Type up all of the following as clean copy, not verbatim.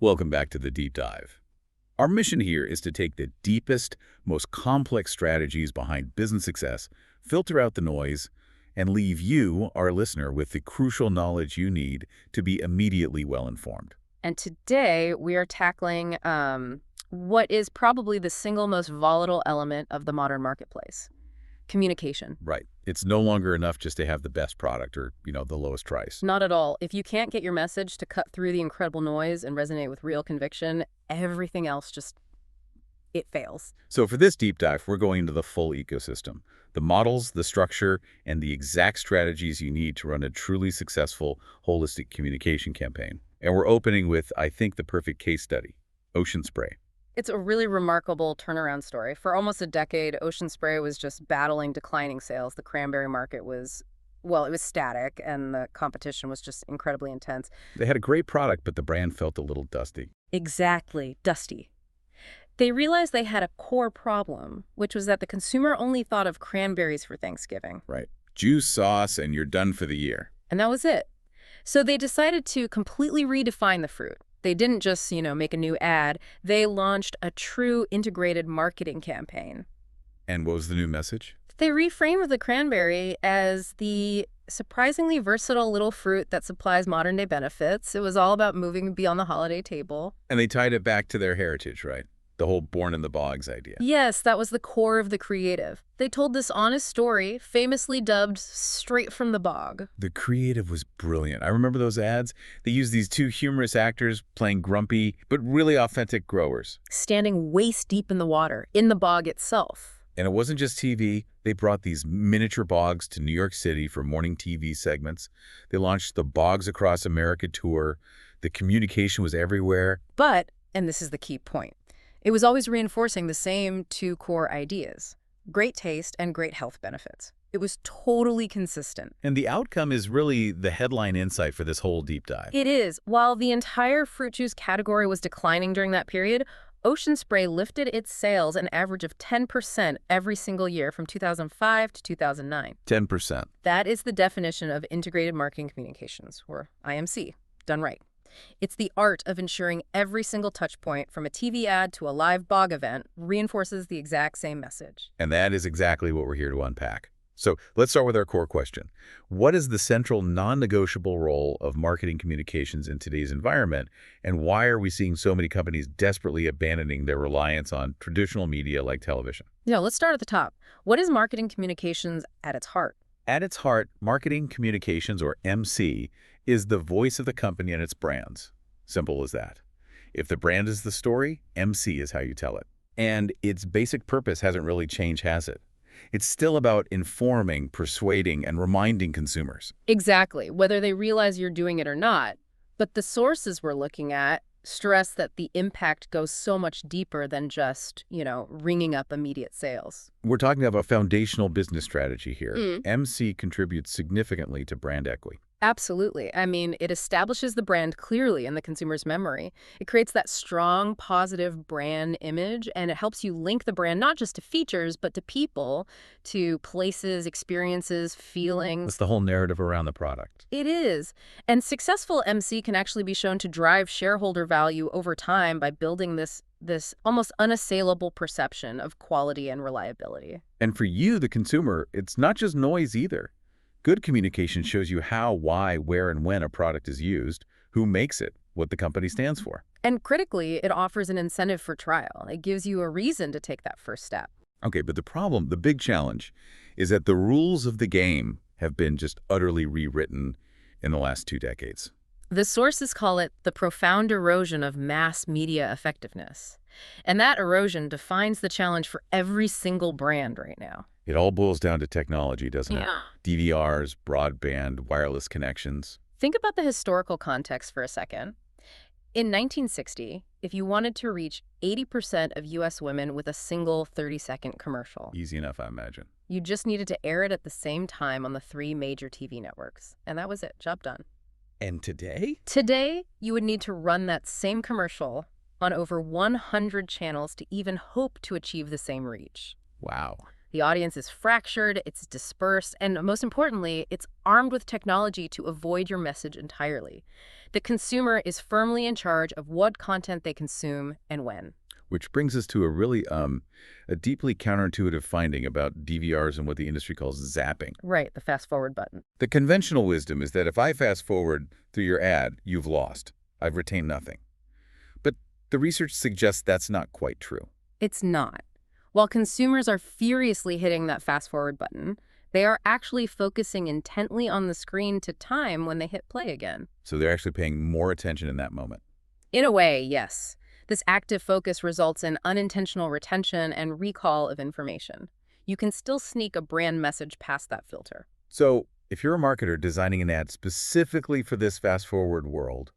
Welcome back to the Deep Dive. Our mission here is to take the deepest, most complex strategies behind business success, filter out the noise, and leave you, our listener, with the crucial knowledge you need to be immediately well-informed. And today we are tackling what is probably the single most volatile element of the modern marketplace: communication. Right. It's no longer enough just to have the best product or, the lowest price. Not at all. If you can't get your message to cut through the incredible noise and resonate with real conviction, everything else it fails. So for this deep dive, we're going into the full ecosystem, the models, the structure, and the exact strategies you need to run a truly successful holistic communication campaign. And we're opening with, I think, the perfect case study, Ocean Spray. It's a really remarkable turnaround story. For almost a decade, Ocean Spray was just battling declining sales. The cranberry market was, well, it was static, and the competition was just incredibly intense. They had a great product, but the brand felt a little dusty. Exactly, dusty. They realized they had a core problem, which was that the consumer only thought of cranberries for Thanksgiving. Right. Juice, sauce, and you're done for the year. And that was it. So they decided to completely redefine the fruit. They didn't just, make a new ad. They launched a true integrated marketing campaign. And what was the new message? They reframed the cranberry as the surprisingly versatile little fruit that supplies modern-day benefits. It was all about moving beyond the holiday table. And they tied it back to their heritage, right? The whole born in the bogs idea. Yes, that was the core of the creative. They told this honest story, famously dubbed Straight from the Bog. The creative was brilliant. I remember those ads. They used these two humorous actors playing grumpy but really authentic growers. Standing waist deep in the water, in the bog itself. And it wasn't just TV. They brought these miniature bogs to New York City for morning TV segments. They launched the Bogs Across America tour. The communication was everywhere. But, and this is the key point, it was always reinforcing the same two core ideas: great taste and great health benefits. It was totally consistent. And the outcome is really the headline insight for this whole deep dive. It is. While the entire fruit juice category was declining during that period, Ocean Spray lifted its sales an average of 10% every single year from 2005 to 2009. 10%. That is the definition of integrated marketing communications, or IMC, done right. It's the art of ensuring every single touch point, from a TV ad to a live bog event, reinforces the exact same message. And that is exactly what we're here to unpack. So let's start with our core question. What is the central non-negotiable role of marketing communications in today's environment, and why are we seeing so many companies desperately abandoning their reliance on traditional media like television? Let's start at the top. What is marketing communications at its heart? At its heart, marketing communications, or MC, is the voice of the company and its brands. Simple as that. If the brand is the story, MC is how you tell it. And its basic purpose hasn't really changed, has it? It's still about informing, persuading, and reminding consumers. Exactly, whether they realize you're doing it or not. But the sources we're looking at stress that the impact goes so much deeper than just, ringing up immediate sales. We're talking about a foundational business strategy here. MC contributes significantly to brand equity. Absolutely. It establishes the brand clearly in the consumer's memory. It creates that strong, positive brand image, and it helps you link the brand not just to features, but to people, to places, experiences, feelings. It's the whole narrative around the product. It is. And successful MC can actually be shown to drive shareholder value over time by building this almost unassailable perception of quality and reliability. And for you, the consumer, it's not just noise either. Good communication shows you how, why, where, and when a product is used, who makes it, what the company stands for. And critically, it offers an incentive for trial. It gives you a reason to take that first step. Okay, but the big challenge, is that the rules of the game have been just utterly rewritten in the last 2 decades. The sources call it the profound erosion of mass media effectiveness. And that erosion defines the challenge for every single brand right now. It all boils down to technology, doesn't it? Yeah. DVRs, broadband, wireless connections. Think about the historical context for a second. In 1960, if you wanted to reach 80% of U.S. women with a single 30-second commercial, Easy enough, I imagine. you just needed to air it at the same time on the 3 major TV networks. And that was it. Job done. And today? Today, you would need to run that same commercial on over 100 channels to even hope to achieve the same reach. Wow. The audience is fractured, it's dispersed, and most importantly, it's armed with technology to avoid your message entirely. The consumer is firmly in charge of what content they consume and when. Which brings us to a really, a deeply counterintuitive finding about DVRs and what the industry calls zapping. Right, the fast forward button. The conventional wisdom is that if I fast forward through your ad, you've lost. I've retained nothing. But the research suggests that's not quite true. It's not. While consumers are furiously hitting that fast forward button, they are actually focusing intently on the screen to time when they hit play again. So they're actually paying more attention in that moment. In a way, yes. This active focus results in unintentional retention and recall of information. You can still sneak a brand message past that filter. So if you're a marketer designing an ad specifically for this fast-forward world,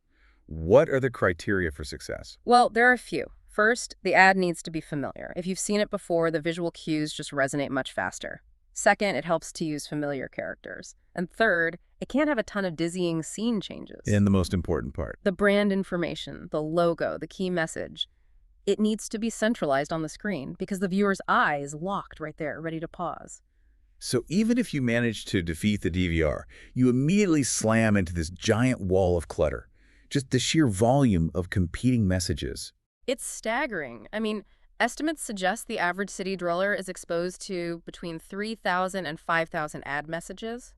what are the criteria for success? Well, there are a few. First, the ad needs to be familiar. If you've seen it before, the visual cues just resonate much faster. Second, it helps to use familiar characters. And third, it can't have a ton of dizzying scene changes. And the most important part. The brand information, the logo, the key message. It needs to be centralized on the screen because the viewer's eye is locked right there, ready to pause. So even if you manage to defeat the DVR, you immediately slam into this giant wall of clutter. Just the sheer volume of competing messages. It's staggering. I mean, estimates suggest the average city dweller is exposed to between 3,000 and 5,000 ad messages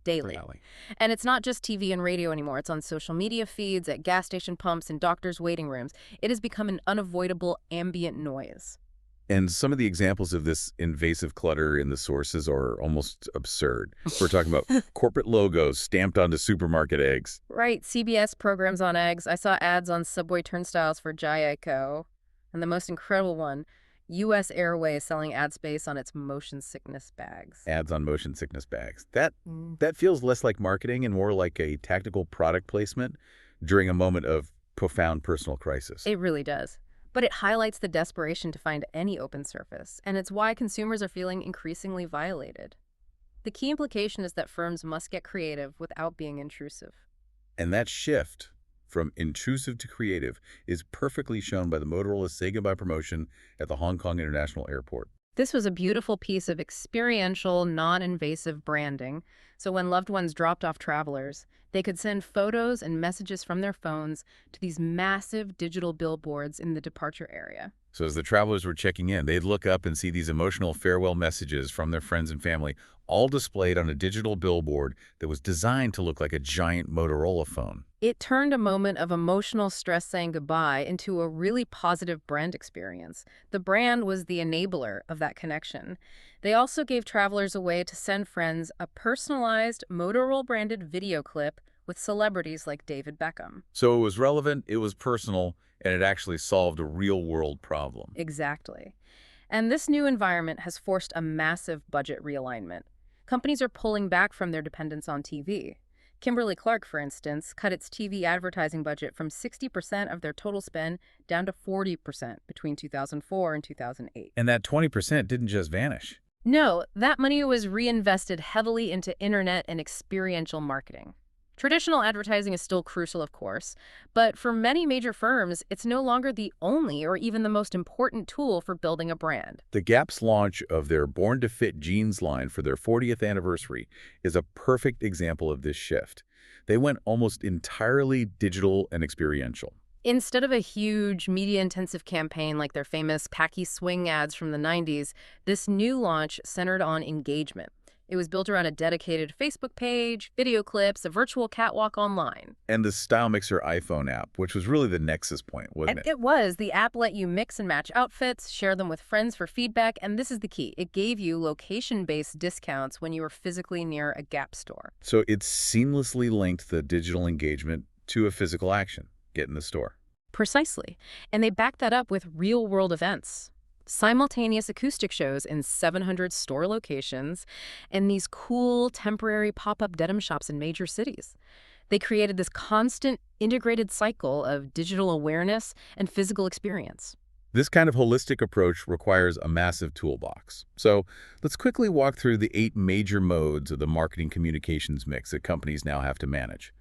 daily. Really? And it's not just TV and radio anymore. It's on social media feeds, at gas station pumps, and doctors' waiting rooms. It has become an unavoidable ambient noise. And some of the examples of this invasive clutter in the sources are almost absurd. We're talking about corporate logos stamped onto supermarket eggs. Right, CBS programs on eggs. I saw ads on subway turnstiles for Jayco. And the most incredible one, U.S. Airways selling ad space on its motion sickness bags. Ads on motion sickness bags. That feels less like marketing and more like a tactical product placement during a moment of profound personal crisis. It really does. But it highlights the desperation to find any open surface, and it's why consumers are feeling increasingly violated. The key implication is that firms must get creative without being intrusive. And that shift from intrusive to creative is perfectly shown by the Motorola Say Goodbye promotion at the Hong Kong International Airport. This was a beautiful piece of experiential, non-invasive branding, so when loved ones dropped off travelers, they could send photos and messages from their phones to these massive digital billboards in the departure area. So as the travelers were checking in, they'd look up and see these emotional farewell messages from their friends and family, all displayed on a digital billboard that was designed to look like a giant Motorola phone. It turned a moment of emotional stress saying goodbye into a really positive brand experience. The brand was the enabler of that connection. They also gave travelers a way to send friends a personalized Motorola-branded video clip with celebrities like David Beckham. So it was relevant, it was personal, and it actually solved a real-world problem. Exactly. And this new environment has forced a massive budget realignment. Companies are pulling back from their dependence on TV. Kimberly-Clark, for instance, cut its TV advertising budget from 60% of their total spend down to 40% between 2004 and 2008. And that 20% didn't just vanish. No, that money was reinvested heavily into internet and experiential marketing. Traditional advertising is still crucial, of course, but for many major firms, it's no longer the only or even the most important tool for building a brand. The Gap's launch of their Born to Fit jeans line for their 40th anniversary is a perfect example of this shift. They went almost entirely digital and experiential. Instead of a huge media-intensive campaign like their famous Packy Swing ads from the 90s, this new launch centered on engagement. It was built around a dedicated Facebook page, video clips, a virtual catwalk online. And the Style Mixer iPhone app, which was really the nexus point, wasn't it? It was. The app let you mix and match outfits, share them with friends for feedback, and this is the key. It gave you location-based discounts when you were physically near a Gap store. So it seamlessly linked the digital engagement to a physical action, get in the store. Precisely. And they backed that up with real-world events. Simultaneous acoustic shows in 700 store locations, and these cool temporary pop-up denim shops in major cities. They created this constant integrated cycle of digital awareness and physical experience. This kind of holistic approach requires a massive toolbox. So let's quickly walk through the 8 major modes of the marketing communications mix that companies now have to manage.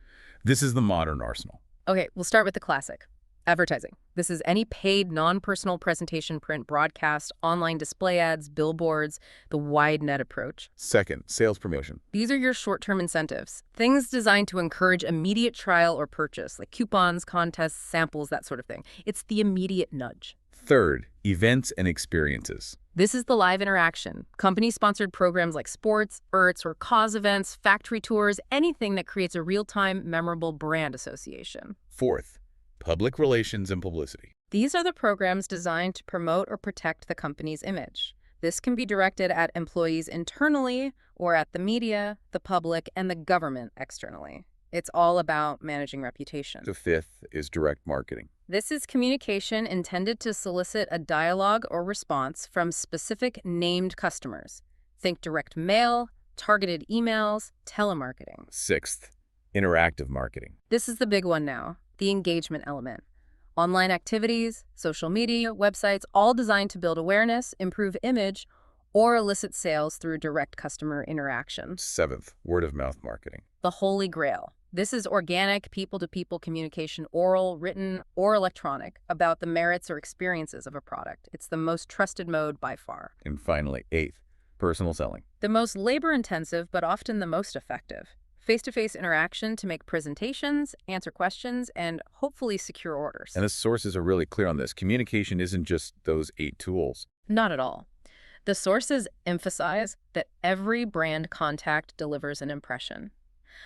This is the modern arsenal. Okay, we'll start with the classic. Advertising. This is any paid non-personal presentation, print, broadcast, online display ads, billboards, the wide net approach. Second, sales promotion. These are your short-term incentives, things designed to encourage immediate trial or purchase, like coupons, contests, samples, that sort of thing. It's the immediate nudge. Third, events and experiences. This is the live interaction. Company-sponsored programs like sports, IRTs, or cause events, factory tours, anything that creates a real-time, memorable brand association. Fourth, public relations and publicity. These are the programs designed to promote or protect the company's image. This can be directed at employees internally or at the media, the public, and the government externally. It's all about managing reputation. The fifth is direct marketing. This is communication intended to solicit a dialogue or response from specific named customers. Think direct mail, targeted emails, telemarketing. Sixth, interactive marketing. This is the big one now, the engagement element. Online activities, social media, websites, all designed to build awareness, improve image, or elicit sales through direct customer interaction. Seventh, word-of-mouth marketing. The holy grail. This is organic, people-to-people communication, oral, written, or electronic, about the merits or experiences of a product. It's the most trusted mode by far. And finally, eighth, personal selling. The most labor-intensive, but often the most effective. Face-to-face interaction to make presentations, answer questions, and hopefully secure orders. And the sources are really clear on this. Communication isn't just those 8 tools. Not at all. The sources emphasize that every brand contact delivers an impression.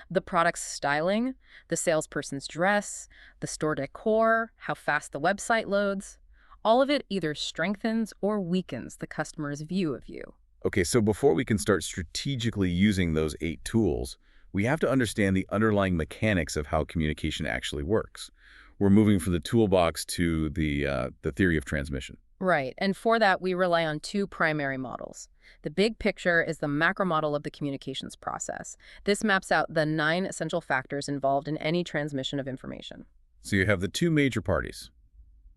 The product's styling, the salesperson's dress, the store decor, how fast the website loads, all of it either strengthens or weakens the customer's view of you. Okay, so before we can start strategically using those 8 tools, we have to understand the underlying mechanics of how communication actually works. We're moving from the toolbox to the theory of transmission. Right, and for that, we rely on 2 primary models. The big picture is the macro model of the communications process. This maps out the 9 essential factors involved in any transmission of information. So you have the 2 major parties,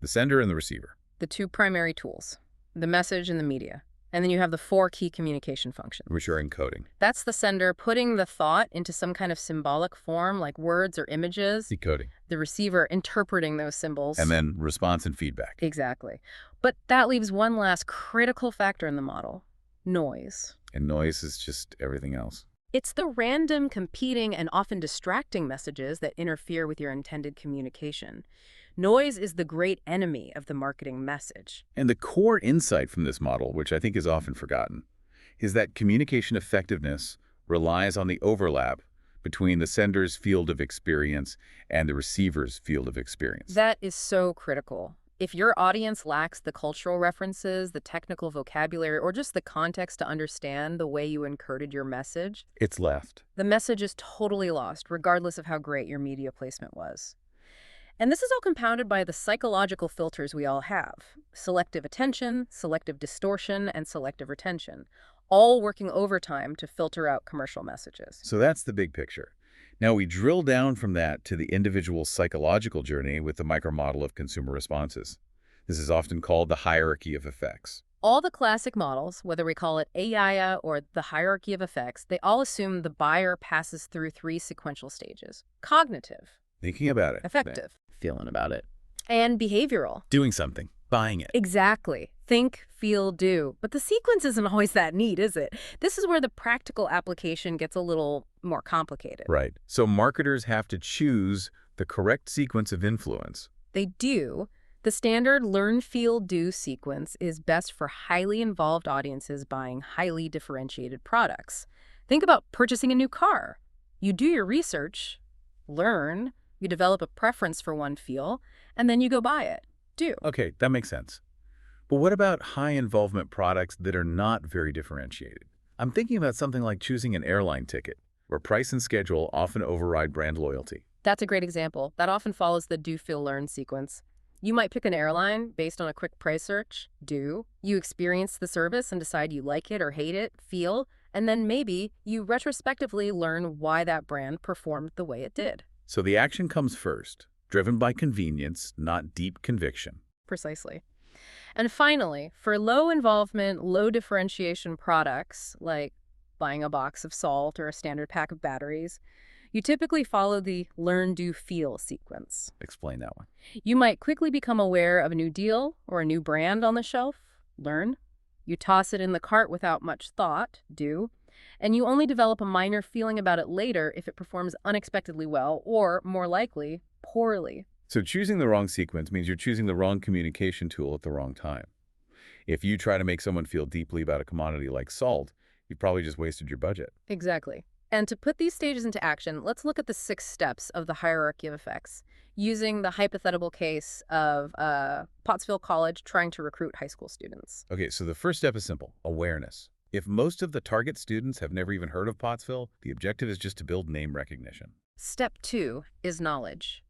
the sender and the receiver. The 2 primary tools, the message and the media. And then you have the 4 key communication functions. Which are encoding. That's the sender putting the thought into some kind of symbolic form, like words or images. Decoding. The receiver interpreting those symbols. And then response and feedback. Exactly. But that leaves one last critical factor in the model: noise. And noise is just everything else. It's the random, competing, and often distracting messages that interfere with your intended communication. Noise is the great enemy of the marketing message. And the core insight from this model, which I think is often forgotten, is that communication effectiveness relies on the overlap between the sender's field of experience and the receiver's field of experience. That is so critical. If your audience lacks the cultural references, the technical vocabulary, or just the context to understand the way you encoded your message, it's left. the message is totally lost, regardless of how great your media placement was. And this is all compounded by the psychological filters we all have: selective attention, selective distortion, and selective retention, all working overtime to filter out commercial messages. So that's the big picture. Now we drill down from that to the individual psychological journey with the micromodel of consumer responses. This is often called the hierarchy of effects. All the classic models, whether we call it AIA or the hierarchy of effects, they all assume the buyer passes through 3 sequential stages: cognitive, Thinking about it. affective, Feeling about it. and behavioral. Doing something. Buying it. Exactly. Think, feel, do. But the sequence isn't always that neat, is it? This is where the practical application gets a little more complicated. Right. So marketers have to choose the correct sequence of influence. They do. The standard learn, feel, do sequence is best for highly involved audiences buying highly differentiated products. Think about purchasing a new car. You do your research, learn, you develop a preference for one feel, and then you go buy it. Do. Okay, that makes sense. But what about high-involvement products that are not very differentiated? I'm thinking about something like choosing an airline ticket, where price and schedule often override brand loyalty. That's a great example. That often follows the do, feel, learn sequence. You might pick an airline based on a quick price search, do. You experience the service and decide you like it or hate it, feel, and then maybe you retrospectively learn why that brand performed the way it did. So the action comes first, driven by convenience, not deep conviction. Precisely. And finally, for low involvement, low differentiation products, like buying a box of salt or a standard pack of batteries, You typically follow the learn, do, feel sequence. Explain that one. You might quickly become aware of a new deal or a new brand on the shelf, learn. You toss it in the cart without much thought, do. And you only develop a minor feeling about it later if it performs unexpectedly well or, more likely, poorly. So choosing the wrong sequence means you're choosing the wrong communication tool at the wrong time. If you try to make someone feel deeply about a commodity like salt, you've probably just wasted your budget. Exactly. And to put these stages into action, let's look at the 6 steps of the hierarchy of effects, using the hypothetical case of Pottsville College trying to recruit high school students. Okay, so the first step is simple, awareness. If most of the target students have never even heard of Pottsville, the objective is just to build name recognition. Step 2 is knowledge.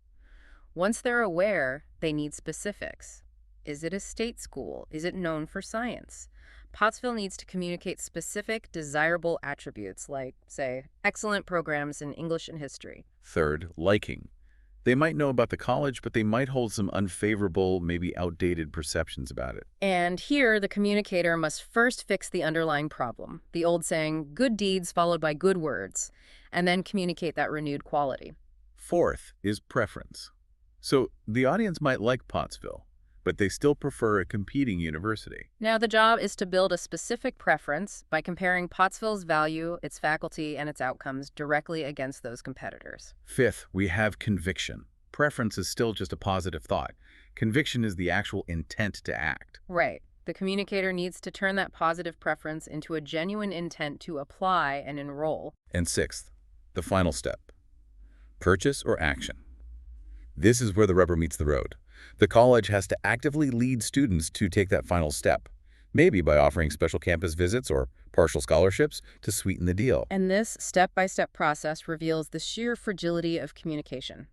Once they're aware, they need specifics. Is it a state school? Is it known for science? Pottsville needs to communicate specific, desirable attributes like, say, excellent programs in English and history. Third, liking. They might know about the college, but they might hold some unfavorable, maybe outdated perceptions about it. And here, the communicator must first fix the underlying problem, the old saying, good deeds followed by good words, and then communicate that renewed quality. Fourth is preference. So the audience might like Pottsville, but they still prefer a competing university. Now, the job is to build a specific preference by comparing Pottsville's value, its faculty, and its outcomes directly against those competitors. Fifth, we have conviction. Preference is still just a positive thought. Conviction is the actual intent to act. Right. The communicator needs to turn that positive preference into a genuine intent to apply and enroll. And sixth, the final step, purchase or action. This is where the rubber meets the road. The college has to actively lead students to take that final step, maybe by offering special campus visits or partial scholarships to sweeten the deal. And this step-by-step process reveals the sheer fragility of communication.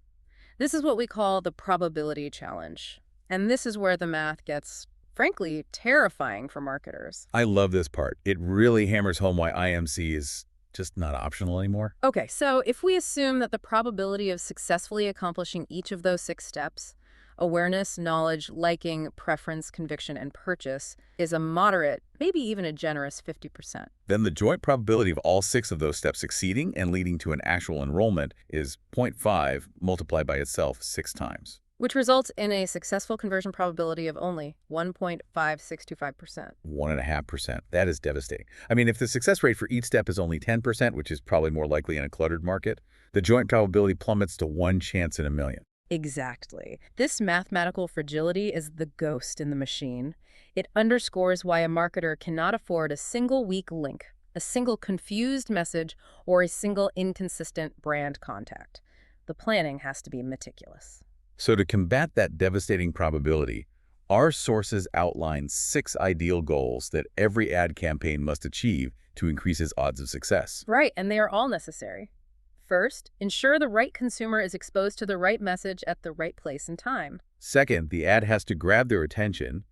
This is what we call the probability challenge. And this is where the math gets, frankly, terrifying for marketers. I love this part. It really hammers home why IMC is just not optional anymore. Okay, so if we assume that the probability of successfully accomplishing each of those 6 steps, awareness, knowledge, liking, preference, conviction, and purchase, is a moderate, maybe even a generous 50%. Then the joint probability of all 6 of those steps succeeding and leading to an actual enrollment is 0.5 multiplied by itself 6 times. Which results in a successful conversion probability of only 1.5625%. 1.5%. That is devastating. I mean, if the success rate for each step is only 10%, which is probably more likely in a cluttered market, the joint probability plummets to 1 chance in a million. Exactly. This mathematical fragility is the ghost in the machine. It underscores why a marketer cannot afford a single weak link, a single confused message, or a single inconsistent brand contact. The planning has to be meticulous. So to combat that devastating probability, our sources outline 6 ideal goals that every ad campaign must achieve to increase its odds of success. Right, and they are all necessary. First, ensure the right consumer is exposed to the right message at the right place and time. Second, the ad has to grab their attention,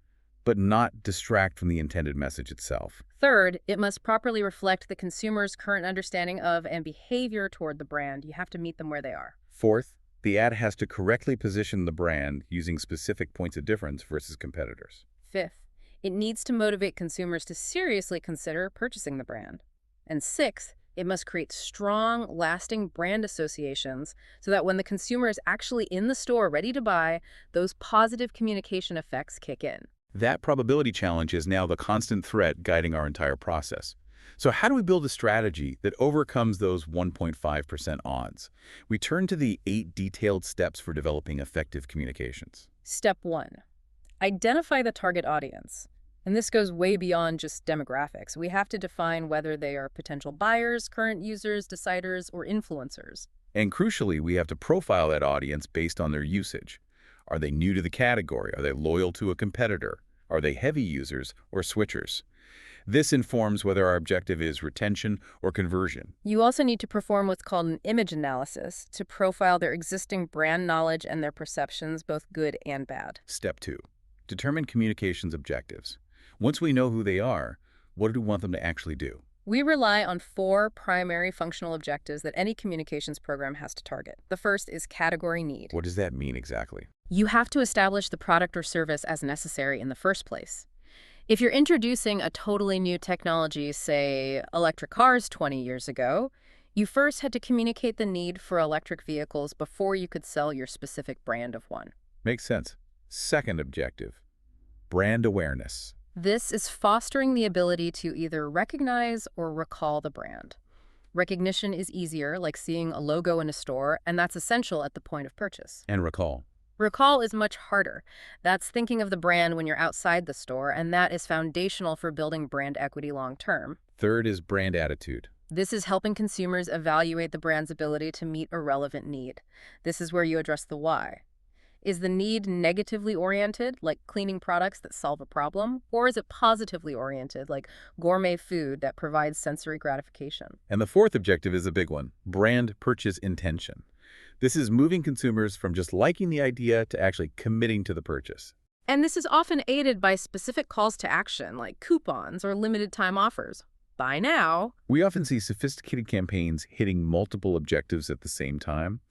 but not distract from the intended message itself. Third, it must properly reflect the consumer's current understanding of and behavior toward the brand. You have to meet them where they are. Fourth, the ad has to correctly position the brand using specific points of difference versus competitors. Fifth, it needs to motivate consumers to seriously consider purchasing the brand. And sixth, it must create strong, lasting brand associations so that when the consumer is actually in the store ready to buy, those positive communication effects kick in. That probability challenge is now the constant thread guiding our entire process. So how do we build a strategy that overcomes those 1.5% odds? We turn to the 8 detailed steps for developing effective communications. Step 1. Identify the target audience. And this goes way beyond just demographics. We have to define whether they are potential buyers, current users, deciders, or influencers. And crucially, we have to profile that audience based on their usage. Are they new to the category? Are they loyal to a competitor? Are they heavy users or switchers? This informs whether our objective is retention or conversion. You also need to perform what's called an image analysis to profile their existing brand knowledge and their perceptions, both good and bad. Step 2. Determine communications objectives. Once we know who they are, what do we want them to actually do? We rely on 4 primary functional objectives that any communications program has to target. The first is category need. What does that mean exactly? You have to establish the product or service as necessary in the first place. If you're introducing a totally new technology, say electric cars 20 years ago, You first had to communicate the need for electric vehicles before you could sell your specific brand of one. Makes sense. Second objective, brand awareness. This is fostering the ability to either recognize or recall the brand. Recognition is easier, like seeing a logo in a store, and that's essential at the point of purchase. And recall. Recall is much harder. That's thinking of the brand when you're outside the store, and that is foundational for building brand equity long term. Third is brand attitude. This is helping consumers evaluate the brand's ability to meet a relevant need. This is where you address the why. Is the need negatively oriented, like cleaning products that solve a problem? Or is it positively oriented, like gourmet food that provides sensory gratification? And the fourth objective is a big one, brand purchase intention. This is moving consumers from just liking the idea to actually committing to the purchase. And this is often aided by specific calls to action, like coupons or limited time offers. Buy now. We often see sophisticated campaigns hitting multiple objectives at the same time,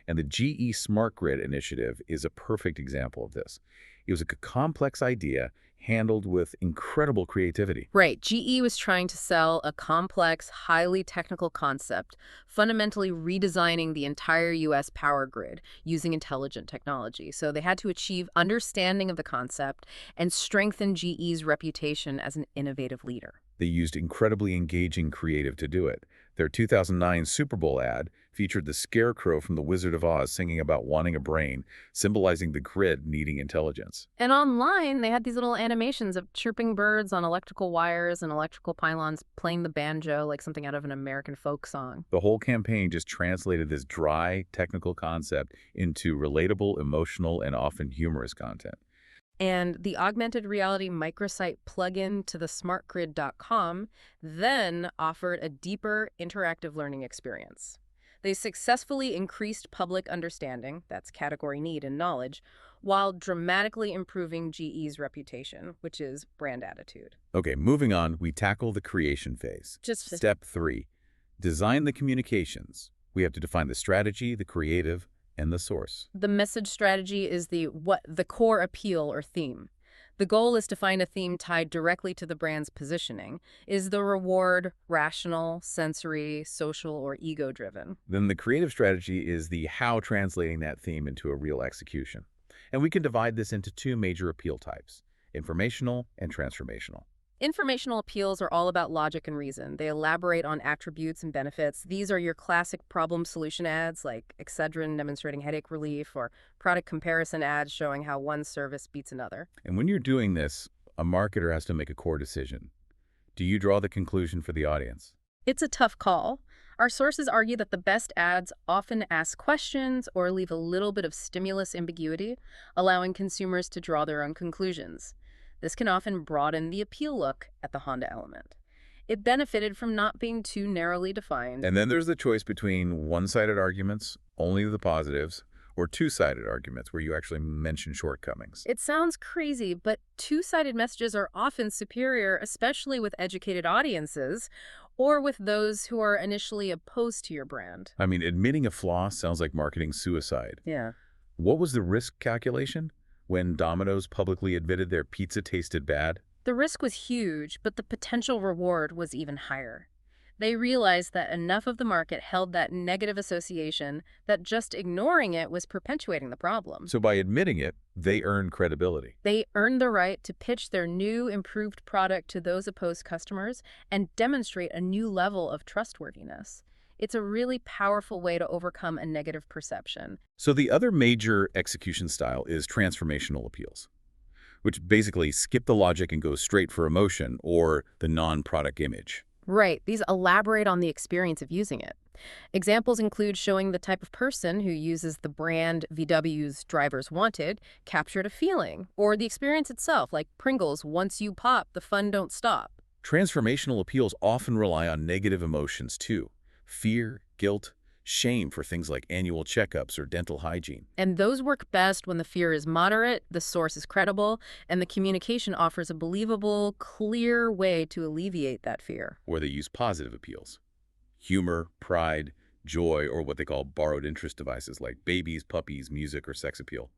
and the GE Smart Grid initiative is a perfect example of this. It was a complex idea handled with incredible creativity. Right. GE was trying to sell a complex, highly technical concept, fundamentally redesigning the entire U.S. power grid using intelligent technology. So they had to achieve understanding of the concept and strengthen GE's reputation as an innovative leader. They used incredibly engaging creative to do it. Their 2009 Super Bowl ad featured the Scarecrow from The Wizard of Oz singing about wanting a brain, symbolizing the grid needing intelligence. And online, they had these little animations of chirping birds on electrical wires and electrical pylons playing the banjo like something out of an American folk song. The whole campaign just translated this dry, technical concept into relatable, emotional, and often humorous content. And the augmented reality microsite plugin to the smartgrid.com then offered a deeper interactive learning experience. They successfully increased public understanding, that's category need and knowledge, while dramatically improving GE's reputation, which is brand attitude. Okay, moving on, we tackle the creation phase. Step 3, design the communications. We have to define the strategy, the creative, and the source. The message strategy is the core appeal or theme. The goal is to find a theme tied directly to the brand's positioning. Is the reward rational, sensory, social, or ego-driven? Then the creative strategy is the how, translating that theme into a real execution. And we can divide this into two major appeal types, informational and transformational. Informational appeals are all about logic and reason. They elaborate on attributes and benefits. These are your classic problem solution ads like Excedrin demonstrating headache relief or product comparison ads showing how one service beats another. And when you're doing this, a marketer has to make a core decision. Do you draw the conclusion for the audience? It's a tough call. Our sources argue that the best ads often ask questions or leave a little bit of stimulus ambiguity, allowing consumers to draw their own conclusions. This can often broaden the appeal look at the Honda Element. It benefited from not being too narrowly defined. And then there's the choice between one-sided arguments, only the positives, or two-sided arguments where you actually mention shortcomings. It sounds crazy, but two-sided messages are often superior, especially with educated audiences or with those who are initially opposed to your brand. I mean, admitting a flaw sounds like marketing suicide. Yeah. What was the risk calculation when Domino's publicly admitted their pizza tasted bad? The risk was huge, but the potential reward was even higher. They realized that enough of the market held that negative association that just ignoring it was perpetuating the problem. So by admitting it, they earned credibility. They earned the right to pitch their new, improved product to those opposed customers and demonstrate a new level of trustworthiness. It's a really powerful way to overcome a negative perception. So the other major execution style is transformational appeals, which basically skip the logic and go straight for emotion or the non-product image. Right. These elaborate on the experience of using it. Examples include showing the type of person who uses the brand VW's Drivers Wanted captured a feeling, or the experience itself, like Pringles, once you pop, the fun don't stop. Transformational appeals often rely on negative emotions too. Fear, guilt, shame for things like annual checkups or dental hygiene. And those work best when the fear is moderate, the source is credible, and the communication offers a believable, clear way to alleviate that fear. Or they use positive appeals. Humor, pride, joy, or what they call borrowed interest devices like babies, puppies, music, or sex appeal.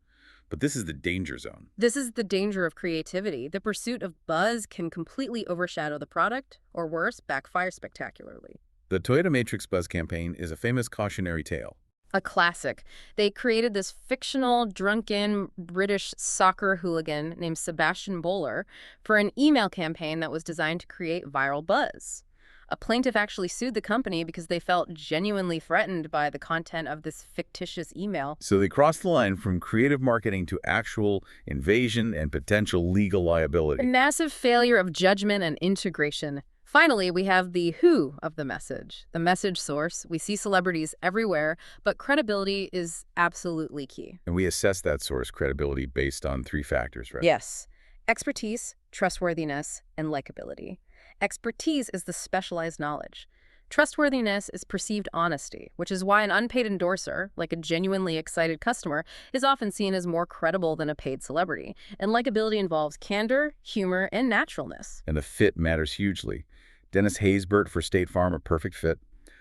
But this is the danger zone. This is the danger of creativity. The pursuit of buzz can completely overshadow the product, or worse, backfire spectacularly. The Toyota Matrix Buzz campaign is a famous cautionary tale. A classic. They created this fictional, drunken British soccer hooligan named Sebastian Bowler for an email campaign that was designed to create viral buzz. A plaintiff actually sued the company because they felt genuinely threatened by the content of this fictitious email. So they crossed the line from creative marketing to actual invasion and potential legal A liability. massive failure of judgment and integration. Finally, we have the who of the message source. We see celebrities everywhere, but credibility is absolutely key. And we assess that source credibility based on 3 factors, right? Yes. Expertise, trustworthiness, and likability. Expertise is the specialized knowledge. Trustworthiness is perceived honesty, which is why an unpaid endorser, like a genuinely excited customer, is often seen as more credible than a paid celebrity. And likability involves candor, humor, and naturalness. And the fit matters hugely. Dennis Haysbert for State Farm, a perfect fit.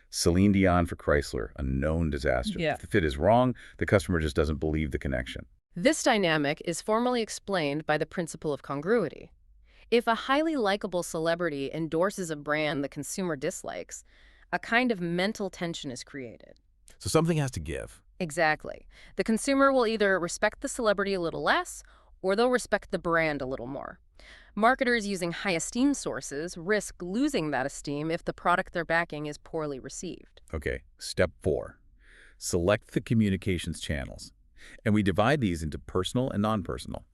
Celine Dion for Chrysler, a known disaster. Yeah. If the fit is wrong, the customer just doesn't believe the connection. This dynamic is formally explained by the principle of congruity. If a highly likable celebrity endorses a brand the consumer dislikes, a kind of mental tension is created. So something has to give. Exactly. The consumer will either respect the celebrity a little less, or they'll respect the brand a little more. Marketers using high esteem sources risk losing that esteem if the product they're backing is poorly received. Okay, step 4. Select the communications channels. And we divide these into personal and non-personal.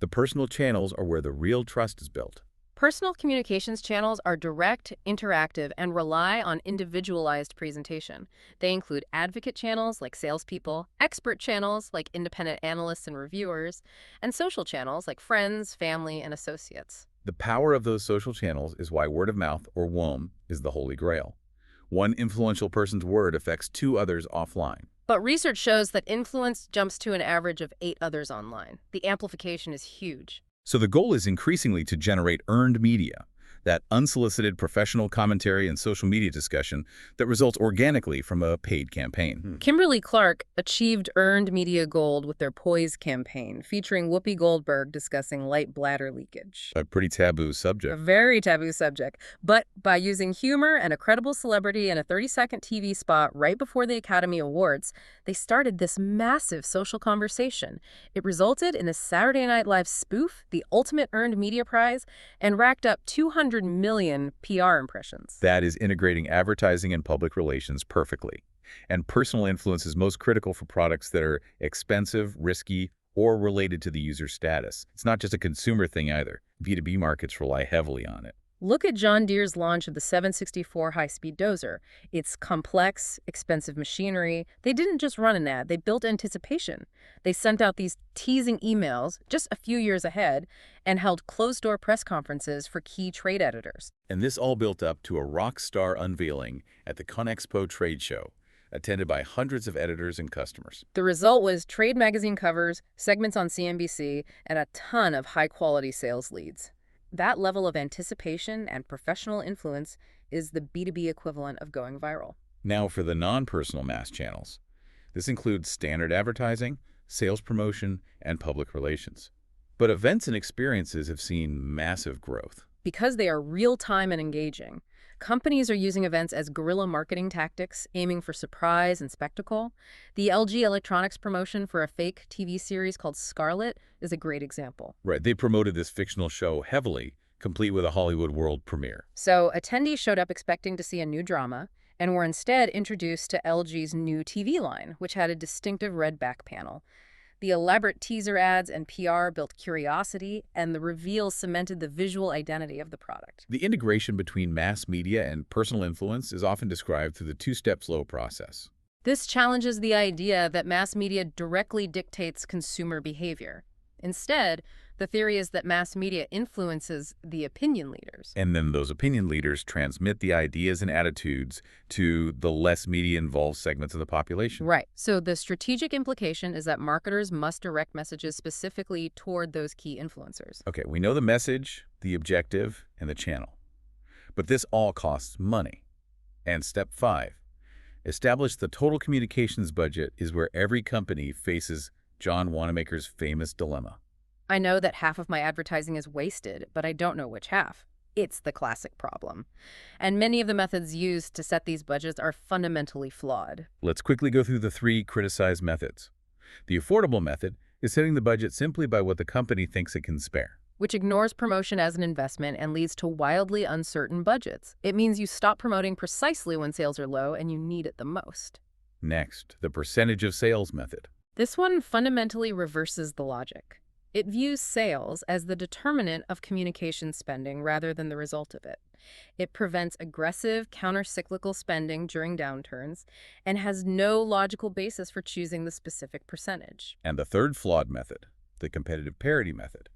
The personal channels are where the real trust is built. Personal communications channels are direct, interactive, and rely on individualized presentation. They include advocate channels like salespeople, expert channels like independent analysts and reviewers, and social channels like friends, family, and associates. The power of those social channels is why word of mouth, or WOM, is the holy grail. One influential person's word affects 2 others offline. But research shows that influence jumps to an average of 8 others online. The amplification is huge. So the goal is increasingly to generate earned media, that unsolicited professional commentary and social media discussion that results organically from a paid campaign. Kimberly-Clark achieved earned media gold with their Poise campaign, featuring Whoopi Goldberg discussing light bladder leakage. A pretty taboo A subject. very taboo subject. But by using humor and a credible celebrity in a 30-second TV spot right before the Academy Awards, they started this massive social conversation. It resulted in a Saturday Night Live spoof, the ultimate earned media prize, and racked up 200 million PR impressions. That is integrating advertising and public relations perfectly. And personal influence is most critical for products that are expensive, risky, or related to the user's status. It's not just a consumer thing either. B2B markets rely heavily on it. Look at John Deere's launch of the 764 high-speed dozer. It's complex, expensive machinery. They didn't just run an ad, they built anticipation. They sent out these teasing emails just a few years ahead and held closed-door press conferences for key trade editors. And this all built up to a rock star unveiling at the ConExpo trade show, attended by hundreds of editors and customers. The result was trade magazine covers, segments on CNBC, and a ton of high-quality sales leads. That level of anticipation and professional influence is the B2B equivalent of going viral. Now for the non-personal mass channels. This includes standard advertising, sales promotion, and public relations. But events and experiences have seen massive growth. Because they are real-time and engaging, companies are using events as guerrilla marketing tactics, aiming for surprise and spectacle. The LG Electronics promotion for a fake TV series called Scarlet is a great example. Right, they promoted this fictional show heavily, complete with a Hollywood world premiere. So attendees showed up expecting to see a new drama, and were instead introduced to LG's new TV line, which had a distinctive red back panel. The elaborate teaser ads and PR built curiosity, and the reveal cemented the visual identity of the product. The integration between mass media and personal influence is often described through the 2-step flow process. This challenges the idea that mass media directly dictates consumer behavior. Instead, the theory is that mass media influences the opinion leaders. And then those opinion leaders transmit the ideas and attitudes to the less media-involved segments of the population. Right. So the strategic implication is that marketers must direct messages specifically toward those key influencers. Okay, we know the message, the objective, and the channel. But this all costs money. And step 5, establish the total communications budget is where every company faces John Wanamaker's famous dilemma. I know that half of my advertising is wasted, but I don't know which half. It's the classic problem. And many of the methods used to set these budgets are fundamentally flawed. Let's quickly go through the three criticized methods. The affordable method is setting the budget simply by what the company thinks it can spare. Which ignores promotion as an investment and leads to wildly uncertain budgets. It means you stop promoting precisely when sales are low and you need it the most. Next, the percentage of sales method. This one fundamentally reverses the logic. It views sales as the determinant of communication spending rather than the result of it. It prevents aggressive, counter-cyclical spending during downturns and has no logical basis for choosing the specific percentage. And the third flawed method, the competitive parity method.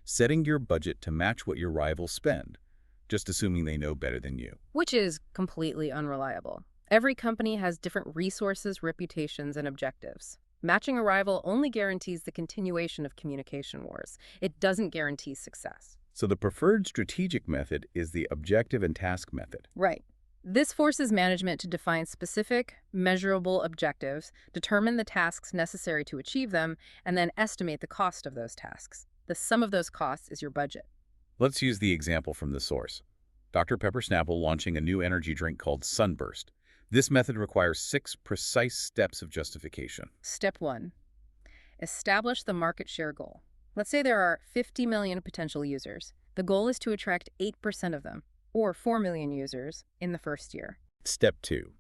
Setting your budget to match what your rivals spend, just assuming they know better than you. Which is completely unreliable. Every company has different resources, reputations, and objectives. Matching a rival only guarantees the continuation of communication wars. It doesn't guarantee success. So the preferred strategic method is the objective and task method. Right. This forces management to define specific, measurable objectives, determine the tasks necessary to achieve them, and then estimate the cost of those tasks. The sum of those costs is your budget. Let's use the example from the source. Dr. Pepper Snapple launching a new energy drink called Sunburst. This method requires 6 precise steps of justification. Step 1. Establish the market share goal. Let's say there are 50 million potential users. The goal is to attract 8% of them, or 4 million users, in the first year. Step 2.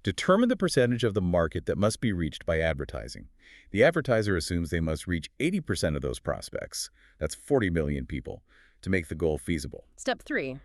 Determine the percentage of the market that must be reached by advertising. The advertiser assumes they must reach 80% of those prospects, that's 40 million people, to make the goal feasible. Step 3.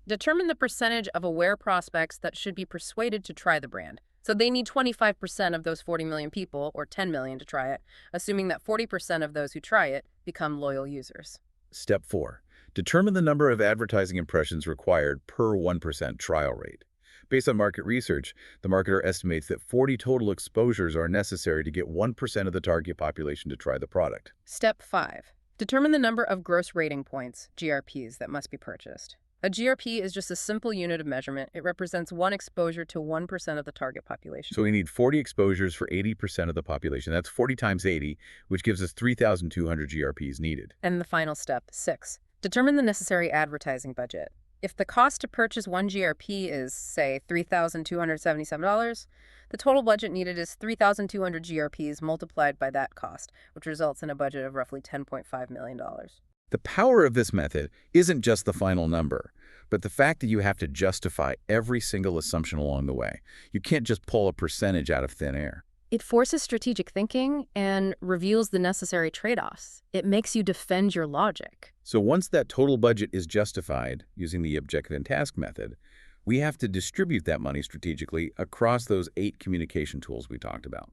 Determine the percentage of aware prospects that should be persuaded to try the brand. So they need 25% of those 40 million people, or 10 million, to try it, assuming that 40% of those who try it become loyal users. Step 4. Determine the number of advertising impressions required per 1% trial rate. Based on market research, the marketer estimates that 40 total exposures are necessary to get 1% of the target population to try the product. Step 5. Determine the number of gross rating points, GRPs, that must be purchased. A GRP is just a simple unit of measurement. It represents one exposure to 1% of the target population. So we need 40 exposures for 80% of the population. That's 40 times 80, which gives us 3,200 GRPs needed. And the final step, 6. Determine the necessary advertising budget. If the cost to purchase one GRP is, say, $3,277, the total budget needed is 3,200 GRPs multiplied by that cost, which results in a budget of roughly $10.5 million. The power of this method isn't just the final number, but the fact that you have to justify every single assumption along the way. You can't just pull a percentage out of thin air. It forces strategic thinking and reveals the necessary trade-offs. It makes you defend your logic. So once that total budget is justified using the objective and task method, we have to distribute that money strategically across those 8 communication tools we talked about.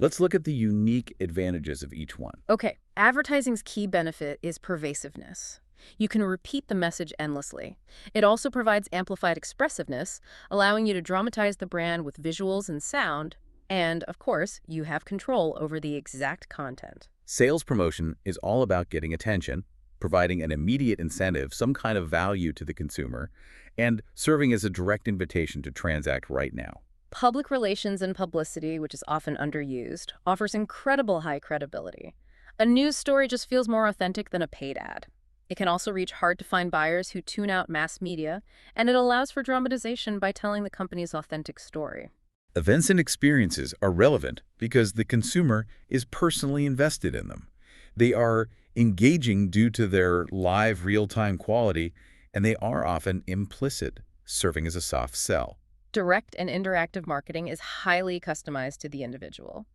Let's look at the unique advantages of each one. Okay, advertising's key benefit is pervasiveness. You can repeat the message endlessly. It also provides amplified expressiveness, allowing you to dramatize the brand with visuals and sound. And, of course, you have control over the exact content. Sales promotion is all about getting attention, providing an immediate incentive, some kind of value to the consumer, and serving as a direct invitation to transact right now. Public relations and publicity, which is often underused, offers incredible high credibility. A news story just feels more authentic than a paid ad. It can also reach hard-to-find buyers who tune out mass media, and it allows for dramatization by telling the company's authentic story. Events and experiences are relevant because the consumer is personally invested in them. They are engaging due to their live, real-time quality, and they are often implicit, serving as a soft sell. Direct and interactive marketing is highly customized to the individual.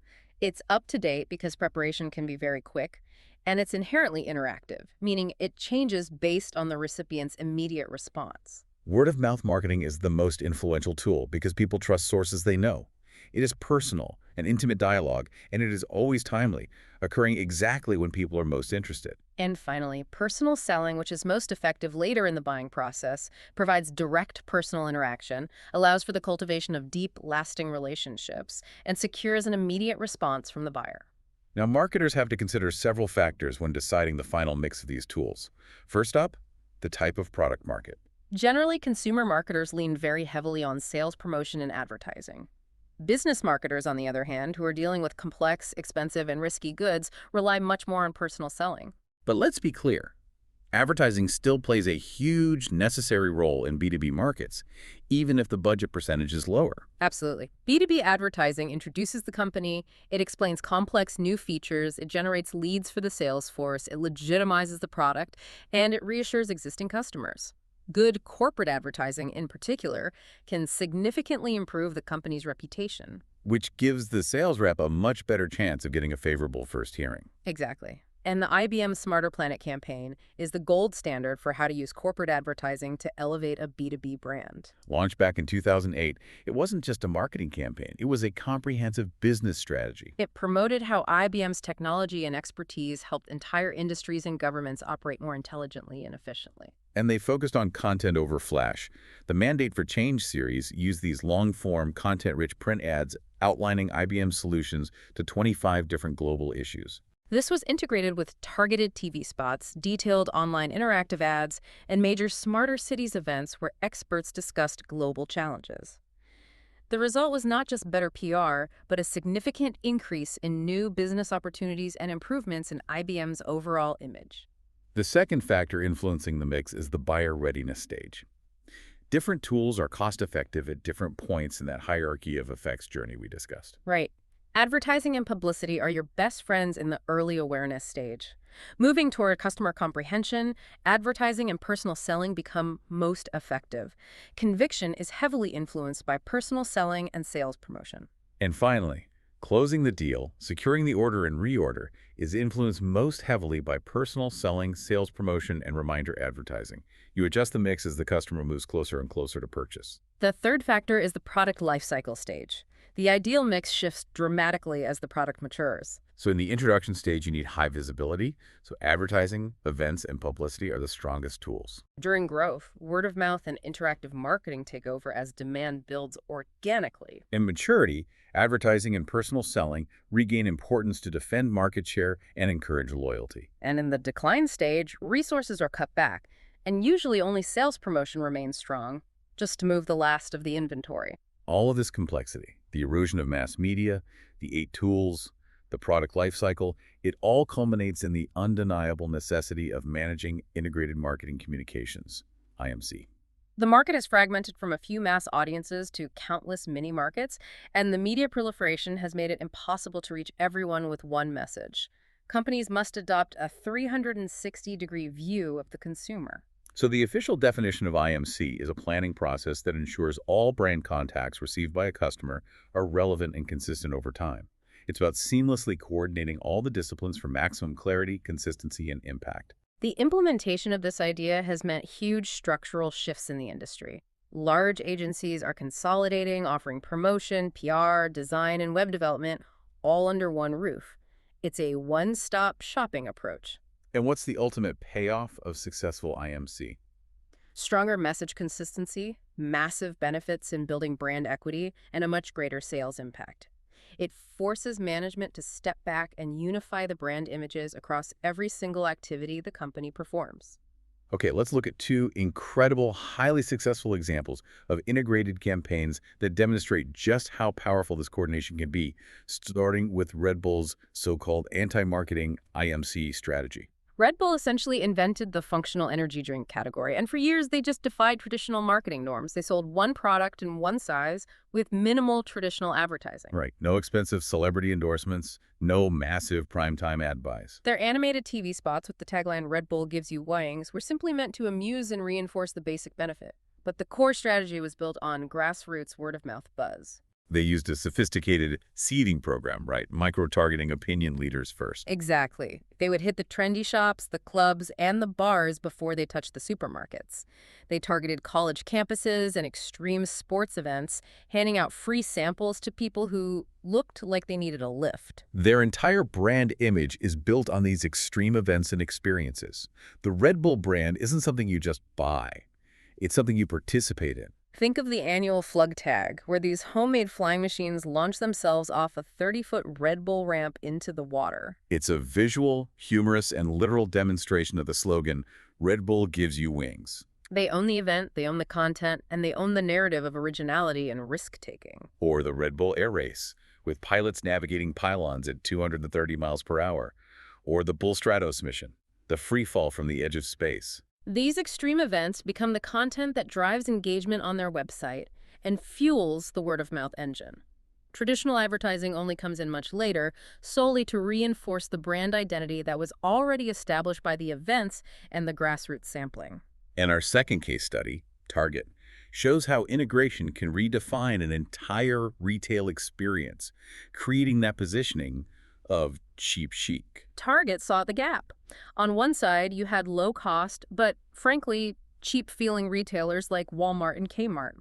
It's up to date because preparation can be very quick, and it's inherently interactive, meaning it changes based on the recipient's immediate response. Word-of-mouth marketing is the most influential tool because people trust sources they know. It is personal and intimate dialogue, and it is always timely, occurring exactly when people are most interested. And finally, personal selling, which is most effective later in the buying process, provides direct personal interaction, allows for the cultivation of deep, lasting relationships, and secures an immediate response from the buyer. Now, marketers have to consider several factors when deciding the final mix of these tools. First up, the type of product market. Generally, consumer marketers lean very heavily on sales, promotion, and advertising. Business marketers, on the other hand, who are dealing with complex, expensive, and risky goods, rely much more on personal selling. But let's be clear. Advertising still plays a huge, necessary role in B2B markets, even if the budget percentage is lower. Absolutely. B2B advertising introduces the company, it explains complex new features, it generates leads for the sales force, it legitimizes the product, and it reassures existing customers. Good corporate advertising, in particular, can significantly improve the company's reputation. Which gives the sales rep a much better chance of getting a favorable first hearing. Exactly. And the IBM Smarter Planet campaign is the gold standard for how to use corporate advertising to elevate a B2B brand. Launched back in 2008, it wasn't just a marketing campaign. It was a comprehensive business strategy. It promoted how IBM's technology and expertise helped entire industries and governments operate more intelligently and efficiently. And they focused on content over flash. The Mandate for Change series used these long-form, content-rich print ads outlining IBM's solutions to 25 different global issues. This was integrated with targeted TV spots, detailed online interactive ads, and major Smarter Cities events where experts discussed global challenges. The result was not just better PR, but a significant increase in new business opportunities and improvements in IBM's overall image. The second factor influencing the mix is the buyer readiness stage. Different tools are cost-effective at different points in that hierarchy of effects journey we discussed. Right. Advertising and publicity are your best friends in the early awareness stage. Moving toward customer comprehension, advertising and personal selling become most effective. Conviction is heavily influenced by personal selling and sales promotion. And finally, closing the deal, securing the order and reorder, is influenced most heavily by personal selling, sales promotion, and reminder advertising. You adjust the mix as the customer moves closer and closer to purchase. The third factor is the product lifecycle stage. The ideal mix shifts dramatically as the product matures. So in the introduction stage, you need high visibility. So advertising, events, and publicity are the strongest tools. During growth, word of mouth and interactive marketing take over as demand builds organically. In maturity, advertising and personal selling regain importance to defend market share and encourage loyalty. And in the decline stage, resources are cut back, and usually only sales promotion remains strong, just to move the last of the inventory. All of this complexity, the erosion of mass media, the 8 tools, the product lifecycle, it all culminates in the undeniable necessity of managing integrated marketing communications, IMC. The market is fragmented from a few mass audiences to countless mini-markets, and the media proliferation has made it impossible to reach everyone with one message. Companies must adopt a 360-degree view of the consumer. So the official definition of IMC is a planning process that ensures all brand contacts received by a customer are relevant and consistent over time. It's about seamlessly coordinating all the disciplines for maximum clarity, consistency, and impact. The implementation of this idea has meant huge structural shifts in the industry. Large agencies are consolidating, offering promotion, PR, design, and web development all under one roof. It's a one-stop shopping approach. And what's the ultimate payoff of successful IMC? Stronger message consistency, massive benefits in building brand equity, and a much greater sales impact. It forces management to step back and unify the brand images across every single activity the company performs. Okay, let's look at 2 incredible, highly successful examples of integrated campaigns that demonstrate just how powerful this coordination can be, starting with Red Bull's so-called anti-marketing IMC strategy. Red Bull essentially invented the functional energy drink category, and for years they just defied traditional marketing norms. They sold one product in one size with minimal traditional advertising. Right, no expensive celebrity endorsements, no massive primetime ad buys. Their animated TV spots with the tagline "Red Bull gives you wings" were simply meant to amuse and reinforce the basic benefit. But the core strategy was built on grassroots word-of-mouth buzz. They used a sophisticated seeding program, right? Micro-targeting opinion leaders first. Exactly. They would hit the trendy shops, the clubs, and the bars before they touched the supermarkets. They targeted college campuses and extreme sports events, handing out free samples to people who looked like they needed a lift. Their entire brand image is built on these extreme events and experiences. The Red Bull brand isn't something you just buy. It's something you participate in. Think of the annual Flug Tag, where these homemade flying machines launch themselves off a 30-foot Red Bull ramp into the water. It's a visual, humorous, and literal demonstration of the slogan, Red Bull gives you wings. They own the event, they own the content, and they own the narrative of originality and risk-taking. Or the Red Bull Air Race, with pilots navigating pylons at 230 miles per hour. Or the Bull Stratos mission. the free fall from the edge of space. These extreme events become the content that drives engagement on their website and fuels the word-of-mouth engine. Traditional advertising only comes in much later, solely to reinforce the brand identity that was already established by the events and the grassroots sampling. And our second case study, Target, shows how integration can redefine an entire retail experience, creating that positioning of cheap chic. Target saw the gap. On one side, you had low-cost, but frankly, cheap-feeling retailers like Walmart and Kmart.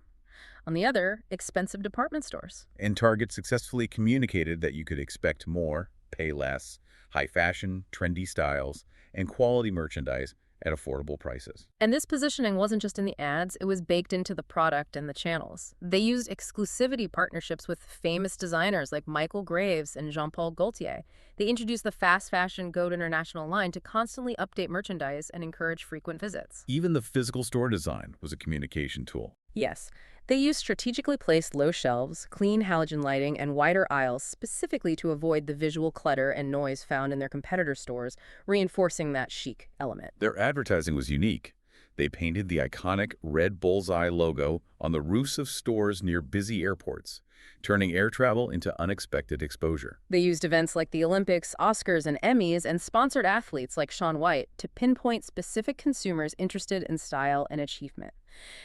On the other, expensive department stores. And Target successfully communicated that you could expect more, pay less, high fashion, trendy styles, and quality merchandise at affordable prices. And this positioning wasn't just in the ads, it was baked into the product and the channels. They used exclusivity partnerships with famous designers like Michael Graves and Jean-Paul Gaultier. They introduced the fast fashion Go International line to constantly update merchandise and encourage frequent visits. Even the physical store design was a communication tool. Yes, they used strategically placed low shelves, clean halogen lighting, and wider aisles specifically to avoid the visual clutter and noise found in their competitor stores, reinforcing that chic element. Their advertising was unique. They painted the iconic red bullseye logo on the roofs of stores near busy airports, turning air travel into unexpected exposure. They used events like the Olympics, Oscars, and Emmys, and sponsored athletes like Shaun White to pinpoint specific consumers interested in style and achievement.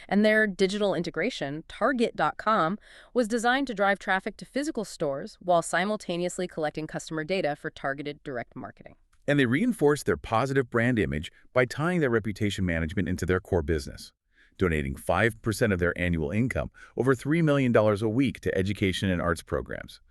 And their digital integration, Target.com, was designed to drive traffic to physical stores while simultaneously collecting customer data for targeted direct marketing. And they reinforced their positive brand image by tying their reputation management into their core business, donating 5% of their annual income, over $3 million a week, to education and arts programs.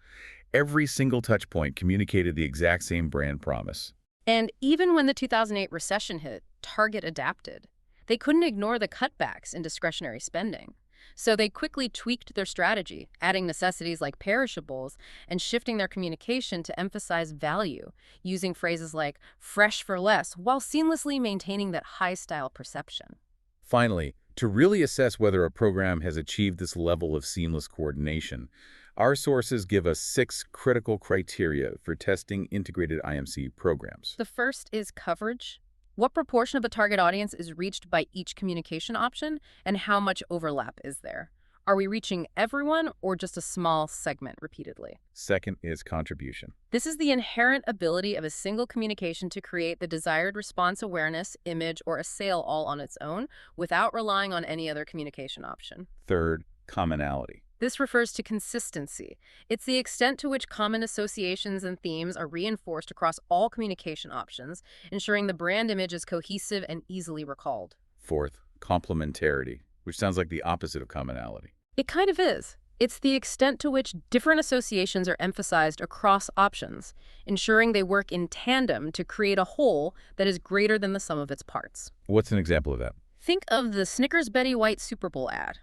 Every single touchpoint communicated the exact same brand promise. And even when the 2008 recession hit, Target adapted. They couldn't ignore the cutbacks in discretionary spending. So they quickly tweaked their strategy, adding necessities like perishables and shifting their communication to emphasize value, using phrases like fresh for less while seamlessly maintaining that high-style perception. Finally, to really assess whether a program has achieved this level of seamless coordination, our sources give us 6 critical criteria for testing integrated IMC programs. The first is coverage. What proportion of a target audience is reached by each communication option, and how much overlap is there? Are we reaching everyone or just a small segment repeatedly? Second is contribution. This is the inherent ability of a single communication to create the desired response awareness, image, or a sale all on its own without relying on any other communication option. Third, commonality. This refers to consistency. It's the extent to which common associations and themes are reinforced across all communication options, ensuring the brand image is cohesive and easily recalled. Fourth, complementarity, which sounds like the opposite of commonality. It kind of is. It's the extent to which different associations are emphasized across options, ensuring they work in tandem to create a whole that is greater than the sum of its parts. What's an example of that? Think of the Snickers Betty White Super Bowl ad.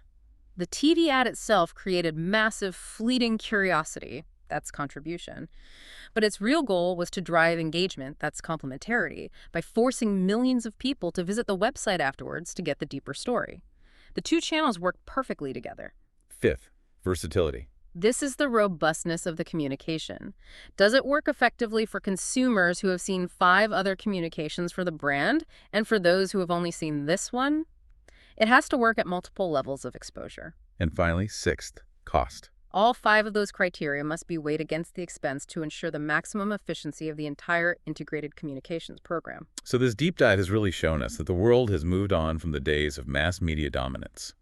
The TV ad itself created massive, fleeting curiosity, that's contribution, but its real goal was to drive engagement, that's complementarity, by forcing millions of people to visit the website afterwards to get the deeper story. The two channels work perfectly together. Fifth, versatility. This is the robustness of the communication. Does it work effectively for consumers who have seen 5 other communications for the brand, and for those who have only seen this one? It has to work at multiple levels of exposure. And finally, sixth, cost. All 5 of those criteria must be weighed against the expense to ensure the maximum efficiency of the entire integrated communications program. So this deep dive has really shown us that the world has moved on from the days of mass media dominance.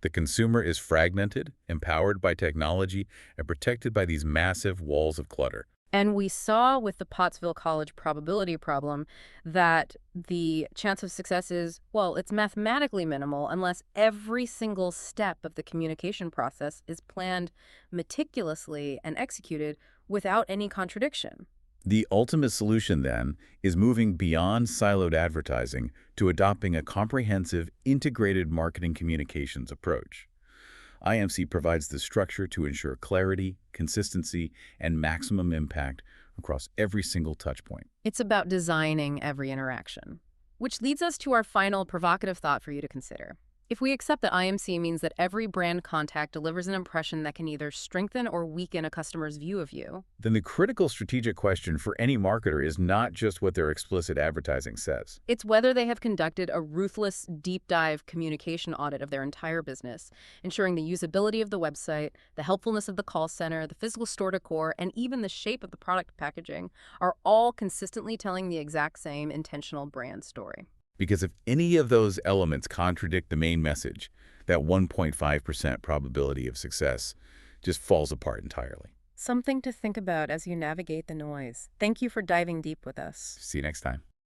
The consumer is fragmented, empowered by technology, and protected by these massive walls of clutter. And we saw with the Pottsville College probability problem that the chance of success is, well, it's mathematically minimal unless every single step of the communication process is planned meticulously and executed without any contradiction. The ultimate solution, then, is moving beyond siloed advertising to adopting a comprehensive, integrated marketing communications approach. IMC provides the structure to ensure clarity, consistency, and maximum impact across every single touchpoint. It's about designing every interaction. Which leads us to our final provocative thought for you to consider. If we accept that IMC means that every brand contact delivers an impression that can either strengthen or weaken a customer's view of you, Then the critical strategic question for any marketer is not just what their explicit advertising says. it's whether they have conducted a ruthless, deep dive communication audit of their entire business, ensuring the usability of the website, the helpfulness of the call center, the physical store decor, and even the shape of the product packaging are all consistently telling the exact same intentional brand story. Because if any of those elements contradict the main message, that 1.5% probability of success just falls apart entirely. Something to think about as you navigate the noise. Thank you for diving deep with us. See you next time.